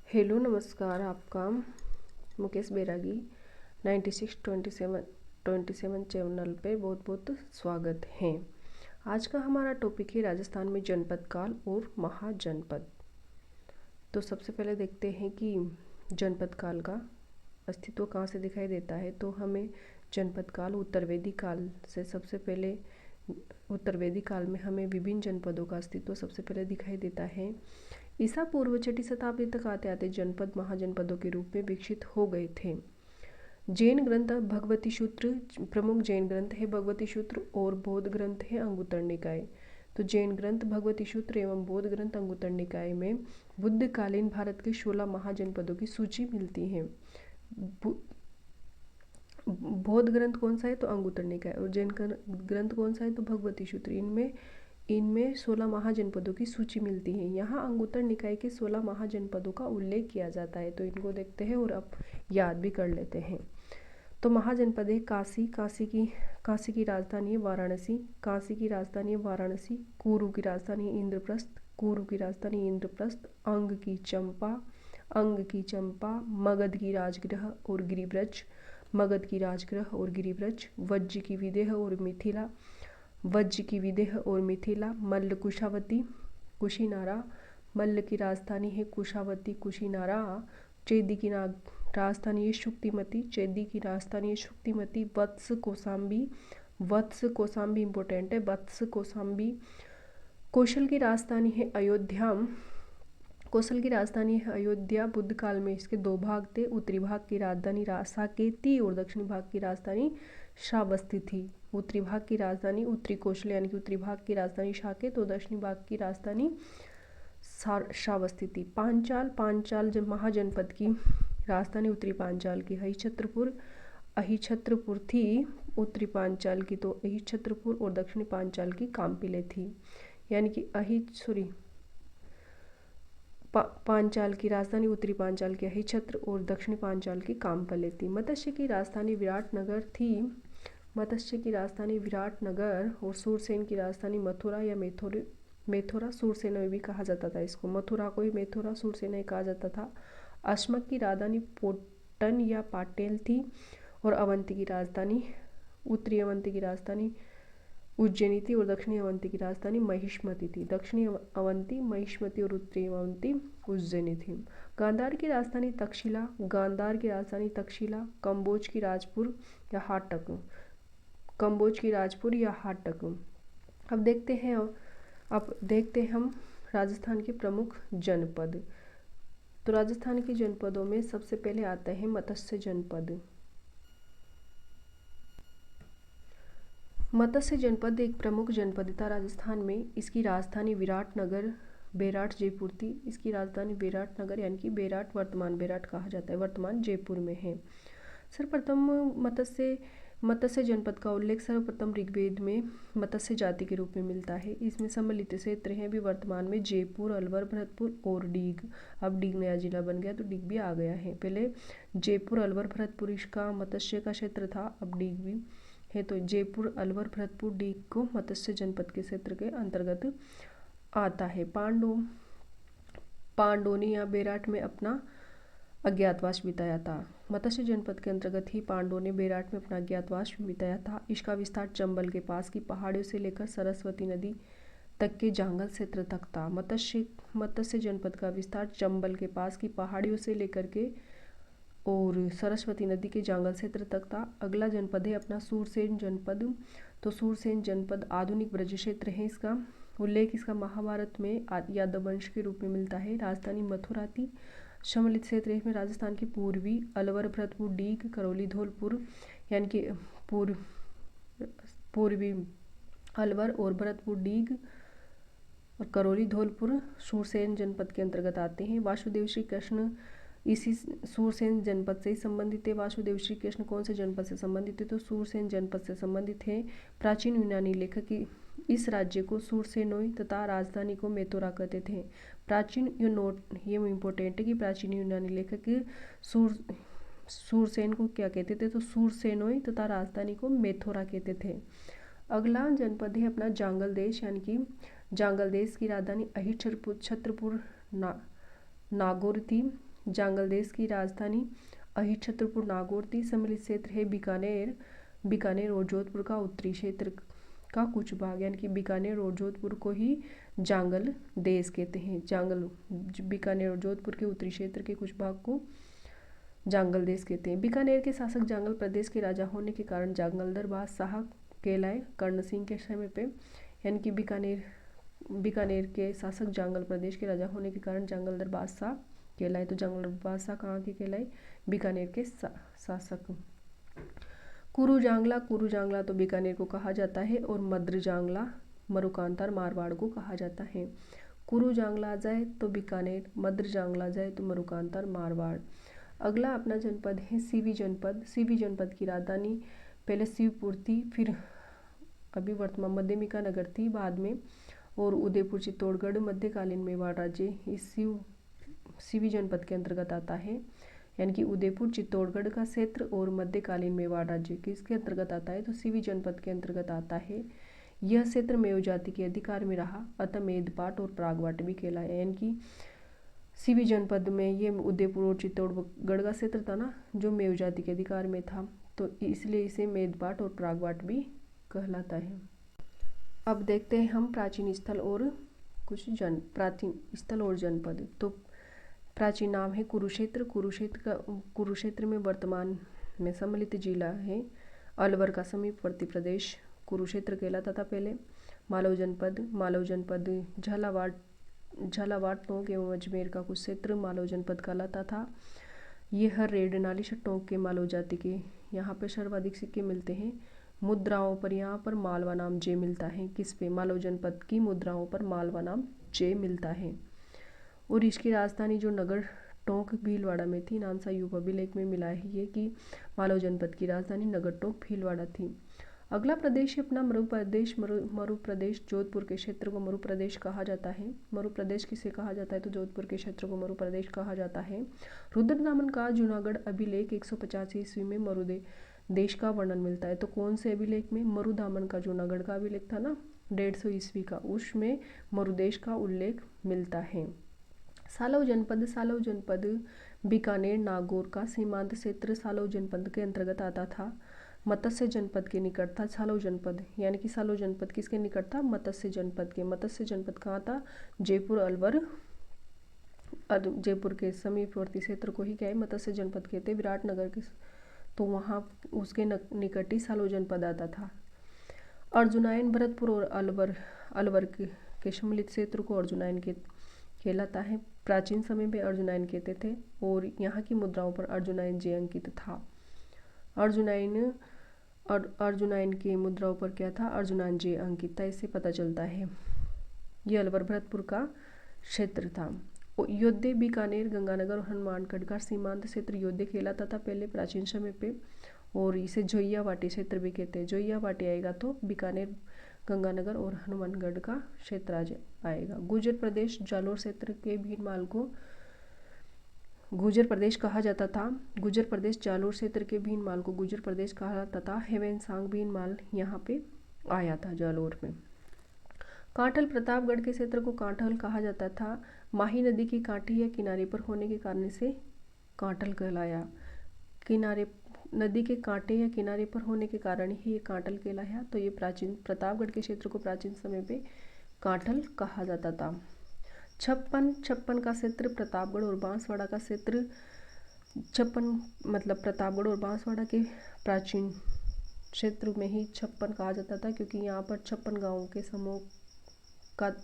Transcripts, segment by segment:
Hello नमस्कार। आपका मुकेश बैरागी 9627 channel पे बहुत बहुत स्वागत है। आज का हमारा टॉपिक है राजस्थान में जनपद काल और महाजनपद। तो सबसे पहले देखते हैं कि जनपद काल का अस्तित्व कहाँ से दिखाई देता है। तो हमें जनपद काल उत्तरवेदी काल से सबसे पहले उत्तरवेदी काल में हमें विभिन्न जनपदों का अस्तित्व सबसे पहले दिखाई देता है। ईसा पूर्व 6वीं शताब्दी तक आते आते जनपद महाजनपदों के रूप में विकसित हो गए थे। जैन ग्रंथ भगवती सूत्र प्रमुख जैन ग्रंथ है भगवती सूत्र और बौद्ध ग्रंथ है अंगुत्तर निकाय। तो जैन ग्रंथ भगवती सूत्र एवं बौद्ध ग्रंथ अंगुत्तर निकाय में बुद्धकालीन भारत के 16 महाजनपदों की सूची मिलती है। बौद्ध ग्रंथ कौन सा है तो अंगुत्तर निकाय, और जैन ग्रंथ कौन सा है तो भगवती सूत्र। इनमें 16 महाजनपदों की सूची मिलती है। यहाँ अंगुत्तर निकाय के 16 महाजनपदों का उल्लेख किया जाता है। तो इनको देखते हैं और अब याद भी कर लेते हैं। तो महाजनपद है काशी, काशी की राजधानी है वाराणसी, काशी की राजधानी है वाराणसी। कुरु की राजधानी है इंद्रप्रस्थ, कुरु की राजधानी इंद्रप्रस्थ। अंग की चंपा, मगध की राजगृह और गिरिब्रज, मगध की राजगृह और गिरिब्रज। वज्र की विदेह और मिथिला, वज्र की विदेह और मिथिला। मल्ल कुशावती, कुशीनारा, मल्ल की राजधानी है कुशावती कुशीनारा। चेदी की राजधानी है शुक्तिमती, चेदी की राजधानी है शुक्तिमती। वत्स कौशाम्बी इंपॉर्टेंट है, वत्स कौशाम्बी। कौशल की राजधानी है अयोध्या, कौशल की राजधानी है अयोध्या। बुद्ध काल में इसके 2 भाग थे, उत्तरी भाग की राजधानी साकेती और दक्षिणी भाग की राजधानी श्रावस्ती थी। उत्तरी भाग की राजधानी उत्तरी कौशल यानी कि उत्तरी भाग की राजधानी साकेत और दक्षिणी भाग की राजधानी श्रावस्ती थी। पांचाल जब महाजनपद की राजधानी उत्तरी पांचाल की अहिछत्रपुर थी। उत्तरी पांचाल की तो अहिछत्रपुर और दक्षिणी पांचाल की काम्पिले थी। यानी कि पांचाल की राजधानी उत्तरी पांचाल की अहिछत्र और दक्षिणी पांचाल की काम्पले थी। मत्स्य की राजधानी विराटनगर थी, मत्स्य की राजधानी विराटनगर। और सूरसेन की राजधानी मथुरा या मेथुरा सूरसेना में भी कहा जाता था इसको, मथुरा को ही मेथुरा सूरसेना ही कहा जाता था। अश्मक की राजधानी पोटन या पाटेल थी। और अवंती की राजधानी उत्तरी अवंती की राजधानी उज्जैनी थी और दक्षिणी अवंती की राजधानी महिष्मती थी। दक्षिणी अवंती महिष्मती और उत्तरी अवंती उज्जैनी थी। गांधार की राजधानी तक्षशिला, कंबोज की राजपुर या हाटक। अब देखते हैं हम राजस्थान के प्रमुख जनपद। तो राजस्थान के जनपदों में सबसे पहले आता है मत्स्य जनपद। मत्स्य जनपद एक प्रमुख जनपद था राजस्थान में। इसकी राजधानी विराटनगर बेराट जयपुर थी। इसकी राजधानी बेराटनगर यानी कि बेराट, वर्तमान बेराट कहा जाता है, वर्तमान जयपुर में है। सर्वप्रथम मत्स्य जनपद का उल्लेख सर्वप्रथम ऋग्वेद में मत्स्य जाति के रूप में मिलता है। इसमें सम्मिलित क्षेत्र हैं भी वर्तमान में जयपुर, अलवर, भरतपुर और डीग। अब डीग नया जिला बन गया तो डीग भी आ गया है। पहले जयपुर, अलवर, भरतपुर इसका मत्स्य का क्षेत्र था, अब डीग भी है। तो जयपुर, अलवर, भरतपुर, डीग को मत्स्य जनपद के क्षेत्र के अंतर्गत आता है। पांडवों ने यहाँ बेराट में अपना अज्ञातवास बिताया था। मत्स्य जनपद के अंतर्गत ही पांडवों ने बेराट में अपना अज्ञातवास बिताया था। इसका विस्तार चंबल के पास की पहाड़ियों से लेकर सरस्वती नदी तक के जंगल क्षेत्र तक था। मत्स्य जनपद का विस्तार चंबल के पास की पहाड़ियों से लेकर के और सरस्वती नदी के जंगल क्षेत्र तक था। अगला जनपद है अपना सूरसेन जनपद। तो सूरसेन जनपद आधुनिक ब्रज क्षेत्र है। इसका उल्लेख इसका महाभारत में यादव वंश के रूप में मिलता है। राजधानी मथुरा थी। सम्मिलित क्षेत्र में राजस्थान के पूर्वी अलवर, भरतपुर, डीग, करौली, धौलपुर यानी कि पूर्वी अलवर और भरतपुर, डीग और करौली, धौलपुर सूरसेन जनपद के अंतर्गत आते हैं। वासुदेव श्री कृष्ण इसी सूरसेन जनपद से ही संबंधित है। वासुदेव श्री कृष्ण कौन से जनपद से संबंधित है तो सूरसेन जनपद से संबंधित है। प्राचीन यूनानी लेखक इस राज्य को सूरसेनोई तथा राजधानी को मेथोरा कहते थे। ये इम्पोर्टेंट है कि प्राचीन यूनानी लेखक सूरसेन को क्या कहते थे तो सूरसेनोई तथा राजधानी को मेथोरा कहते थे। अगला जनपद है अपना जांगल देश, यानी कि जांगल देश की राजधानी अहिछत्रपुर नागौर थी। जांगल देश की राजधानी अहिर छत्रपुर नागौर थी। सम्मिलित क्षेत्र है बीकानेर और जोधपुर का उत्तरी क्षेत्र का कुछ भाग, यानी कि बीकानेर और जोधपुर को ही जांगल देश कहते हैं। बीकानेर और जोधपुर के उत्तरी क्षेत्र के कुछ भाग को जांगल देश कहते हैं। बीकानेर के शासक जांगल प्रदेश के राजा होने के कारण जांगलदर बादशाह कहलाए कर्ण सिंह के समय पे, यानी कि बीकानेर के शासक जांगल प्रदेश के राजा होने के कारण जांगलदर बादशाह कहलाए। तो जांगलदर बादशाह कहाँ के कहलाए? बीकानेर के शासक। कुरु जांगला तो बीकानेर को कहा जाता है, और मद्र जांगला मरुकांतार मारवाड़ को कहा जाता है। कुरु जांगला आ जाए तो बीकानेर, मद्र जांगला आ जाए तो मरुकांतार मारवाड़। अगला अपना जनपद है सीवी जनपद। सीवी जनपद की राजधानी पहले शिवपुर थी, फिर अभी वर्तमान मध्यमिका नगर थी बाद में, और उदयपुर चित्तौड़गढ़ मध्यकालीन मेवाड़ राज्य इस सीवी जनपद के अंतर्गत आता है। यानी कि उदयपुर चित्तौड़गढ़ का क्षेत्र और मध्यकालीन मेवाड़ राज्य किसके अंतर्गत आता है? तो सीवी जनपद के अंतर्गत आता है। यह क्षेत्र मेव जाति के अधिकार में रहा, अतः मेदपाट और प्रागवाट भी कहलाया। यानी कि सीवी जनपद में ये उदयपुर और चित्तौड़गढ़ का क्षेत्र था ना, जो मेव जाति के अधिकार में था, तो इसलिए इसे मेदपाट और प्रागवाट भी कहलाता है। अब देखते हैं हम प्राचीन स्थल और जनपद। तो प्राचीन नाम है कुरुक्षेत्र। कुरुक्षेत्र में वर्तमान में सम्मिलित जिला है अलवर का समीपवर्ती प्रदेश कुरुक्षेत्र कहलाता था पहले। मालव जनपद झालावाड़ टोंक एवं अजमेर का कुछ क्षेत्र मालव जनपद कहलाता था। ये हर रेड नालिश टोंक के मालव जाति के यहाँ पे सर्वाधिक सिक्के मिलते हैं। मुद्राओं पर यहाँ पर मालवा नाम जे मिलता है। किस पे? मालव जनपद की मुद्राओं पर मालवा नाम जे मिलता है। और इसकी राजधानी जो नगर टोंक भीलवाड़ा में थी, नानसा युग अभिलेख में मिला है ये कि मालव जनपद की राजधानी नगर टोंक भीलवाड़ा थी। अगला प्रदेश है अपना मरु प्रदेश। जोधपुर के क्षेत्र को मरु प्रदेश कहा जाता है। मरु प्रदेश किसे कहा जाता है? तो जोधपुर के क्षेत्र को मरु प्रदेश कहा जाता है। रुद्रदामन का जूनागढ़ अभिलेख 185 ईस्वी में मरु देश का वर्णन मिलता है। तो कौन से अभिलेख में? मरुदामन का जूनागढ़ का अभिलेख था ना 150 ईस्वी का, उसमें मरुदेश का उल्लेख मिलता है। सालव जनपद बीकानेर नागौर का सीमांत क्षेत्र सालव जनपद के अंतर्गत आता था। मत्स्य जनपद के निकट था सालव जनपद, यानी कि सालव जनपद किसके निकट था? मत्स्य जनपद के। मत्स्य जनपद कहाँ था? जयपुर अलवर जयपुर के समीपवर्ती क्षेत्र को ही क्या है? मत्स्य जनपद कहते। विराटनगर के तो वहाँ उसके निकट ही सालव जनपद आता था। अर्जुनायन भरतपुर और अलवर के सम्मिलित क्षेत्र को अर्जुनायन के कहलाता है। प्राचीन समय में अर्जुनायन कहते थे, और यहाँ की मुद्राओं पर अर्जुनायन जे अंकित था। अर्जुनायन की मुद्राओं पर क्या था? अर्जुनायन जे अंकित था, इससे पता चलता है। ये अलवर भरतपुर का क्षेत्र था। योद्धे बीकानेर गंगानगर और हनुमानगढ़ का सीमांत क्षेत्र योद्धे कहलाता था पहले प्राचीन समय पे, और इसे जोइया वाटी क्षेत्र भी कहते हैं। जोइया वाटी आएगा तो बीकानेर गंगानगर और हनुमानगढ़ का क्षेत्र आएगा। गुर्जर प्रदेश जालोर क्षेत्र के भीनमाल को गुर्जर प्रदेश कहा जाता था। गुर्जर प्रदेश जालोर क्षेत्र के भीनमाल को गुर्जर प्रदेश कहा जाता था। हेवेनसांग भीनमाल यहाँ पे आया था जालोर में। कांठल प्रतापगढ़ के क्षेत्र को कांठल कहा जाता था। माही नदी की कांठी या किनारे पर होने के कारण से कांठल कहलाया। नदी के कांटे या किनारे पर होने के कारण ही ये कांठल कहलाया। तो ये प्राचीन प्रतापगढ़ के क्षेत्र को प्राचीन समय पे कांठल कहा जाता था। छप्पन का क्षेत्र प्रतापगढ़ और बांसवाड़ा का क्षेत्र। प्रतापगढ़ और बांसवाड़ा के प्राचीन क्षेत्र में ही छप्पन कहा जाता था, क्योंकि यहाँ पर 56 गाँवों के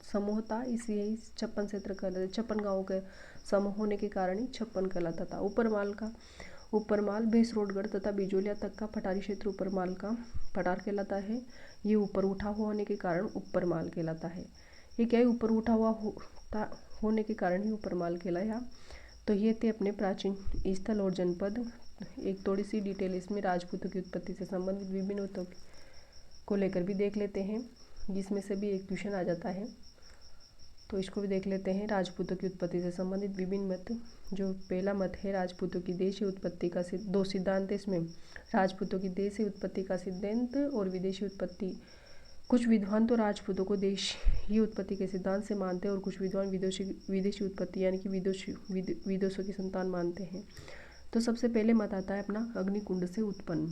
समूह था, इसलिए 56 क्षेत्र कहलाते। 56 गाँवों के समूह होने के कारण ही 56 कहलाता था। ऊपरमाल भैंसरोडगढ़ तथा बिजोलिया तक का पठारी क्षेत्र ऊपरमाल का पठार कहलाता है। ये ऊपर उठा हुआ होने के कारण ऊपरमाल कहलाता है। ये क्या है? ऊपर उठा हुआ होने के कारण ही ऊपरमाल कहलाया। तो ये थे अपने प्राचीन स्थल और जनपद। एक थोड़ी सी डिटेल इसमें राजपूतों की उत्पत्ति से संबंधित विभिन्न मतों को लेकर भी देख लेते हैं, जिसमें से भी एक क्वेश्चन आ जाता है, तो इसको भी देख लेते हैं। राजपूतों की उत्पत्ति से संबंधित विभिन्न मत। जो पहला मत है राजपूतों की देशी उत्पत्ति का 2 सिद्धांत है इसमें। राजपूतों की देशी उत्पत्ति का सिद्धांत और विदेशी उत्पत्ति कुछ विद्वान तो राजपूतों को देशी उत्पत्ति के सिद्धांत से मानते हैं और कुछ विद्वान विदेशी उत्पत्ति यानी कि विदेशों की संतान मानते हैं। तो सबसे पहले मत आता है अपना अग्निकुंड से उत्पन्न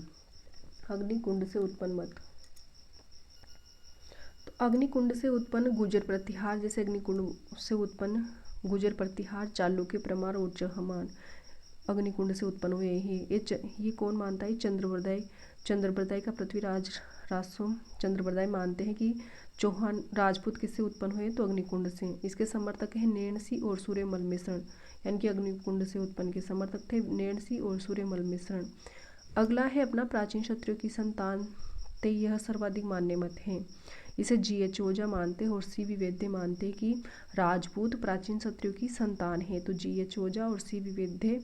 मत। तो अग्निकुंड से उत्पन्न गुजर प्रतिहार, जैसे अग्निकुंड से उत्पन्न गुजर प्रतिहार, चालुक्य, परमार और चहमान अग्निकुंड से उत्पन्न हुए हैं। ये कौन मानता है? चंद्रबरदाई का पृथ्वीराज रासोम चंद्रबरदाई मानते हैं कि चौहान राजपूत किससे उत्पन्न हुए? तो अग्निकुंड से। इसके समर्थक हैं नैणसी और सूर्यमल मिश्रण, यानी कि अग्निकुंड से उत्पन्न के समर्थक थे नैणसी और सूर्यमल मिश्रण। अगला है अपना प्राचीन क्षत्रियों की संतान थे, यह सर्वाधिक मान्य मत है। इसे GH ओझा मानते हैं और CV वैद्य मानते हैं कि राजपूत प्राचीन क्षत्रियों की संतान है। तो GH ओझा और CV वैद्य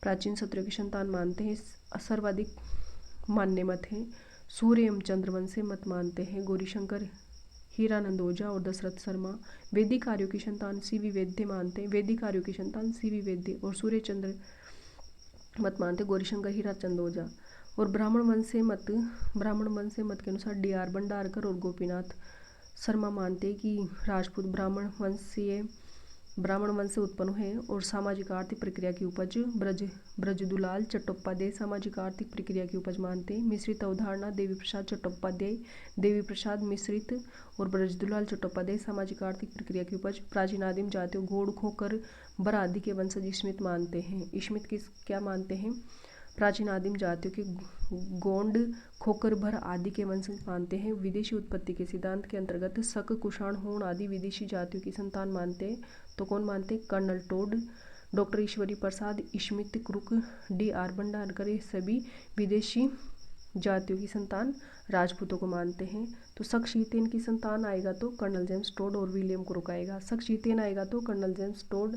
प्राचीन क्षत्रियों की संतान मानते हैं, सर्वाधिक मान्य मत है। सूर्य एवं चंद्रवंशी मत मानते हैं गौरीशंकर हीरानंद ओझा और दशरथ शर्मा। वैदिक आर्यों की संतान CV वैद्य मानते हैं, वैदिक आर्यों की संतान CV वैद्य और सूर्य चंद्र मत मानते गौरीशंकर हीराचंद ओझा। और ब्राह्मण वंश से मत के अनुसार DR भंडारकर और गोपीनाथ शर्मा मानते हैं कि राजपूत ब्राह्मण वंश से उत्पन्न हुए और सामाजिक आर्थिक प्रक्रिया की उपज ब्रजदुलाल चट्टोपाध्याय सामाजिक आर्थिक प्रक्रिया की उपज मानते हैं। मिश्रित अवधारणा देवी प्रसाद चट्टोपाध्याय, देवी प्रसाद मिश्रित और ब्रजदुलाल चट्टोपाध्याय सामाजिक आर्थिक प्रक्रिया की उपज। प्राचीन आदिम जातियों गोड़ खोकर बर आदि के वंशज स्मिथ मानते हैं। स्मिथ क्या मानते हैं? प्राचीन आदिम जातियों के गोंड खोकर भर आदि के वंशज मानते हैं। विदेशी उत्पत्ति के सिद्धांत के अंतर्गत शक, कुषाण, होण आदि विदेशी जातियों की संतान मानते हैं। तो कौन मानते हैं? Colonel toad, doctor Ishwari Prasad, Smith, crook, DR Bhandarkar, ये सभी विदेशी जातियों की संतान राजपूतों को मानते हैं। तो शक शीतेन की संतान आएगा तो कर्नल जेम्स टोड और विलियम क्रुक आएगा। शक शीतेन आएगा तो कर्नल जेम्स टोड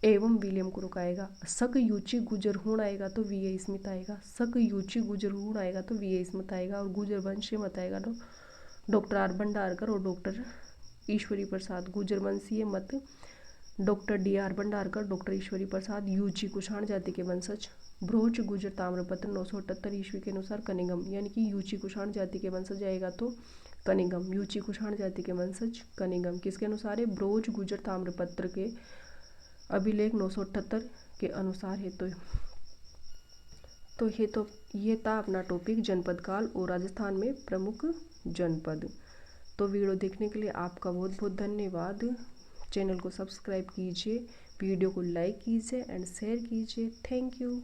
एवं विलियम क्रुक आएगा। शक यूची गुजर हूण आएगा तो VA स्मिथ आएगा। शक यूची गुजर हूण आएगा तो VA स्मिथ आएगा। और गुजर वंशीय मत आएगा तो डॉक्टर R भंडारकर और डॉक्टर ईश्वरी प्रसाद। गुजर वंशीय मत doctor DR Bhandarkar, doctor Ishwari Prasad. यूची Kushan जाति के वंशज भ्रोच गुजर ताम्रपत्र 978 ईस्वी के अनुसार कनिंगम, यानी कि यूची कुषाण जाति के वंशज आएगा तो कनिंगम। यूची कुषाण जाति के वंशज कनिंगम किसके अनुसार है? ब्रोच गुजर ताम्रपत्र के अभिलेख 978 के अनुसार है। तो ये था अपना टॉपिक जनपद काल और राजस्थान में प्रमुख जनपद। तो वीडियो देखने के लिए आपका बहुत बहुत धन्यवाद। चैनल को सब्सक्राइब कीजिए, वीडियो को लाइक कीजिए एंड शेयर कीजिए। Thank you.